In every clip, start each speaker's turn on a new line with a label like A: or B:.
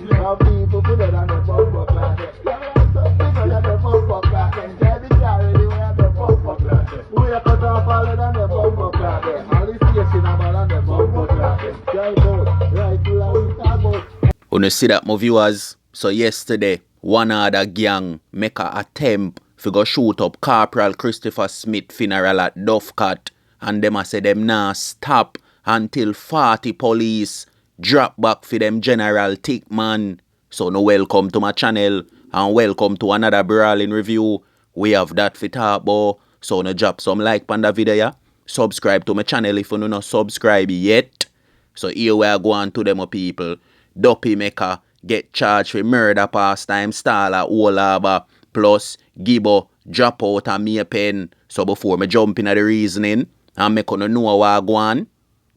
A: Now people put it on the bump up like that. People on the bump up like that. Jerry Charlie, we on the bump up like that. We are cut off all on the bump up like that. All the station about on the bump up like that. Right out, right to the talk about.
B: Wanna see that, my viewers? So yesterday, one other gang make a attempt to go shoot up Corporal Christopher Smith funeral at Duffcat, and them a say them nah stop until 40 police drop back for them general tick man. So no, welcome to my channel and welcome to another brawling review. We have that for talk about. So no, drop some like on the video, yeah? Subscribe to my channel if you no subscribe yet. So here we are going to them people. Dopey Maker get charged for murder pastime staller Old Harbour plus Gibbo drop out and me a pen. So before me jump in at the reasoning and me gonna know what I go on,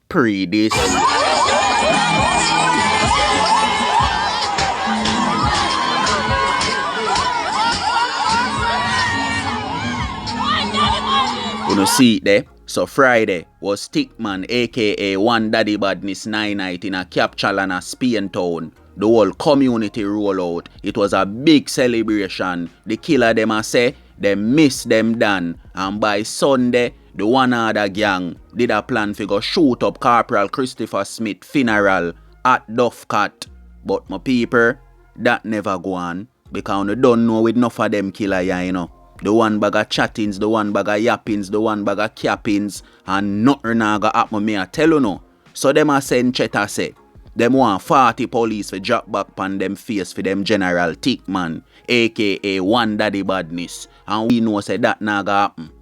B: pre this. You see it there? So Friday was Stickman aka One Daddy Badness 9 night in a Capchalana Spain town. The whole community roll out. It was a big celebration. The killer them a say they miss them done. And by Sunday, the one other gang did a plan to go shoot up Corporal Christopher Smith funeral at Duffcat. But my people, that never go on. Because you don't know with enough of them killer ya, you know. The one bag of chattings, the one bag of yappings, the one bag of cappings, and nothing naga happen me I tell you no. So them a send Cheta say, them want 40 police for drop back pan them face for them general tick man, aka One Daddy Badness. And we know say that naga happen.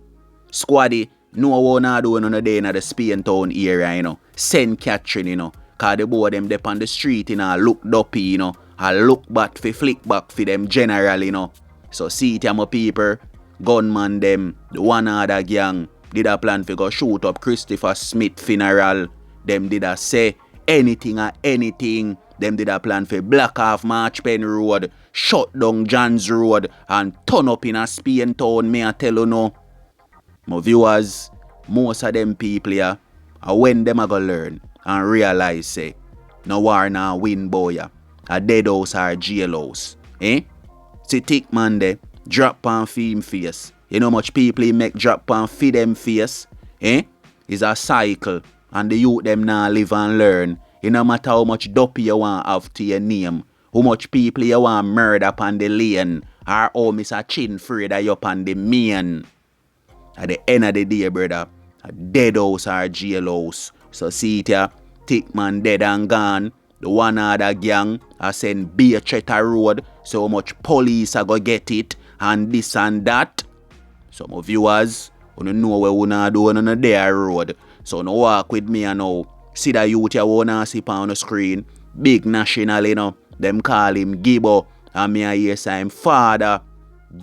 B: Squaddy, no one na do on the day in the Spain town area, you know. Send Catherine, you know. Cause the boy them dep on the street, you know, look dopey, you know. And look back for flick back for them general, you know. So see it, my people, gunman them, the one other gang, did a plan to go shoot up Christopher Smith funeral. Them did a say anything or anything. Them did a plan for block off March Pen Road, shut down John's Road, and turn up in a Spain town, me I tell you no. My viewers, most of them people here, are when them a go learn and realize say, no war now win boy, a dead house or jailhouse, eh? See tick man there, drop on film face. You know much people he make drop on feed them face, eh? It's a cycle, and the youth them now live and learn. It no matter how much dopey you want have to your name, how much people you want murder upon the lane, or how Mr. Chin afraid of you upon the main. At the end of the day, brother, a dead house or jailhouse. So see it here, tick man dead and gone. The one other gang I send Beer Cheta Road, so much police I go get it, and this and that. So my viewers, you know what we wanna do on the day road. So no walk with me and now. See the youth you wanna see on the screen. Big national, you know. Them call him Gibbo, and me I hear say him Fada.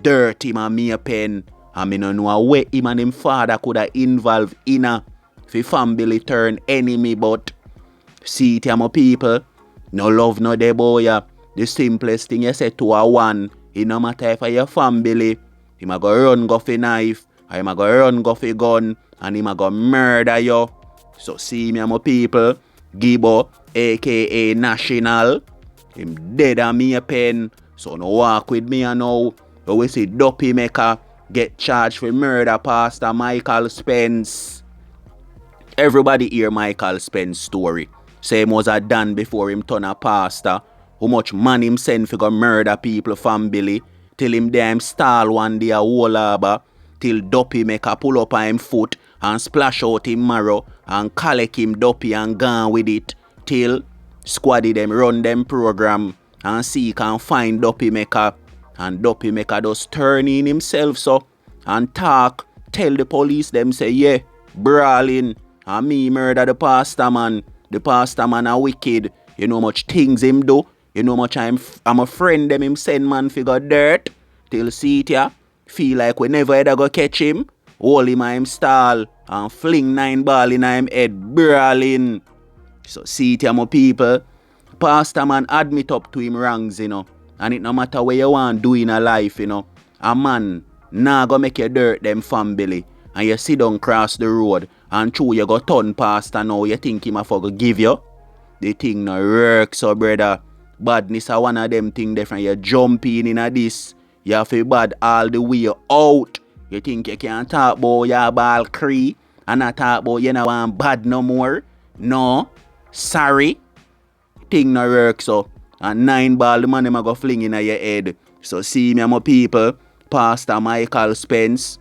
B: Dirty man me a pen. And me no know where him and him father coulda involve in a fi family turn enemy, but see it, my people. No love, no de boy. The simplest thing you say to a one, it no matter if your family, he ma go run go fi knife, or he ma go run go fi gun, and he ma go murder you. So see me, my people. Gibbo, aka National, him dead on me a pen. So no walk with me and now. But we see Dopey Maker get charged for murder Pastor Michael Spence. Everybody hear Michael Spence story. Say him was a done before him turn a pastor. How much money him send for go murder people family. Till him there him stall one day a Old Harbour. Till Dopey Maker pull up on him foot and splash out him marrow and collect him Dopey and gone with it. Till squaddy them run them program and seek and find Dopey Maker. And Dopey Maker just turn in himself so and talk. Tell the police them say yeah, brawling. And me murder the pastor man. The pastor man a wicked. You know much things him do. You know much I'm a friend them him send man figure dirt. Till see it ya. Feel like we never ever go catch him. Hold him a him stall. And fling 9 ball in him head brawling. So see it ya my people. Pastor man admit up to him wrongs, you know. And it no matter what you want do in a life, you know. A man nah go make you dirt them family. And you sit down cross the road. And true you go turn pastor now. You think him a for go give you. The thing no work so brother. Badness are one of them thing different. You jump in a this. You have to bad all the way out. You think you can talk about your ball cree and not talk about you know want bad no more? No. Sorry. Thing no work so. And 9 ball the man them a go fling in your head. So see me my people. Pastor Michael Spence.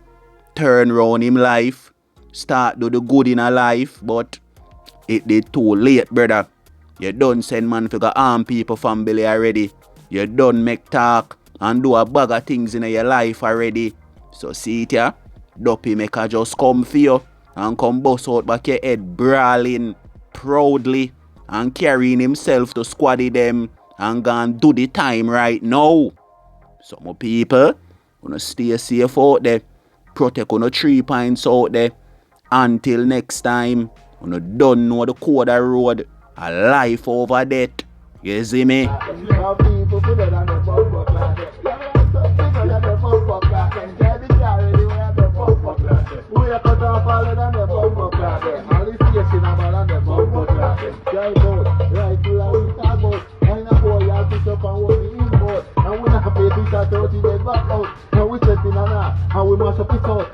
B: Turn round him life. Start do the good in a life. But it did too late, brother. You done send man for go arm people from Billy already. You done make talk and do a bag of things in your life already. So see it ya. Dopey make a just come for you and come bust out back your head brawling proudly and carrying himself to squaddy them and go and do the time right now. So my people, wanna stay safe out there. Protect on 3 points out there. Until next time, wanna don't know the code of road. A life over death. You see me?
A: And we must have picked out.